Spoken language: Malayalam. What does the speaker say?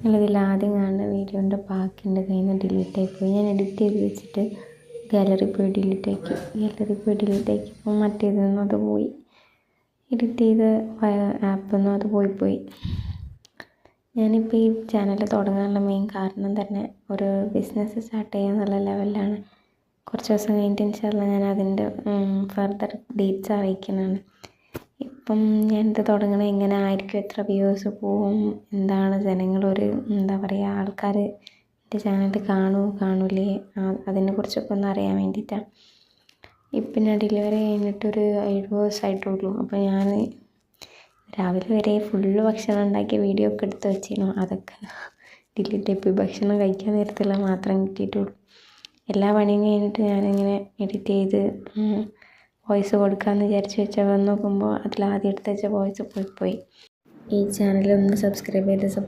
നിങ്ങളിതിൽ ആദ്യം കാണുന്ന വീഡിയോൻ്റെ ബാക്കിൻ്റെ കയ്യിൽ നിന്ന് ഡിലീറ്റ് ആയിപ്പോയി. ഞാൻ എഡിറ്റ് ചെയ്ത് വെച്ചിട്ട് ഗാലറി പോയി ഡിലീറ്റ് ആക്കിയപ്പോൾ മറ്റേതിൽ നിന്നും അത് പോയി. എഡിറ്റ് ചെയ്ത ആപ്പിൽ നിന്നും അത് പോയി. ഞാനിപ്പോൾ ഈ ചാനൽ തുടങ്ങാനുള്ള മെയിൻ കാരണം തന്നെ ഒരു ബിസിനസ് സ്റ്റാർട്ട് ചെയ്യാന്നുള്ള ലെവലിലാണ്. കുറച്ച് ദിവസം കഴിഞ്ഞിട്ട് ഇൻഷാല്ലാ ഞാൻ അതിൻ്റെ ഫർദർ ഡീറ്റ്സ് അറിയിക്കുന്നതാണ്. ഇപ്പം ഞാനിത് തുടങ്ങണത് എങ്ങനെ ആയിരിക്കും, എത്ര വ്യൂവേഴ്സ് പോവും, എന്താണ് ജനങ്ങളൊരു എന്താ പറയുക, ആൾക്കാർ എൻ്റെ ചാനൽ കാണൂലേ, അതിനെക്കുറിച്ചൊക്കെ ഒന്ന് അറിയാൻ വേണ്ടിയിട്ടാണ്. ഇപ്പം ഞാൻ ഡെലിവറി കഴിഞ്ഞിട്ടൊരു 7 ദിവസമായിട്ടുള്ളൂ. അപ്പോൾ ഞാൻ രാവിലെ വരെ ഫുള്ള് ഭക്ഷണം ഉണ്ടാക്കിയ വീഡിയോ ഒക്കെ എടുത്ത് വെച്ചിരുന്നു. അതൊക്കെ ഡിലീറ്റ് ആയിപ്പോയി. ഭക്ഷണം കഴിക്കാൻ നേരത്തുള്ള മാത്രം കിട്ടിയിട്ടുള്ളൂ. എല്ലാ പണിയും കഴിഞ്ഞിട്ട് ഞാനിങ്ങനെ എഡിറ്റ് ചെയ്ത് വോയിസ് കൊടുക്കാമെന്ന് വിചാരിച്ച് വെച്ചാൽ വന്ന് നോക്കുമ്പോൾ അതിലാദ്യം എടുത്ത് വെച്ച വോയിസ് പോയി. ഈ ചാനൽ ഒന്ന് സബ്സ്ക്രൈബ് ചെയ്ത് സപ്പോർട്ട്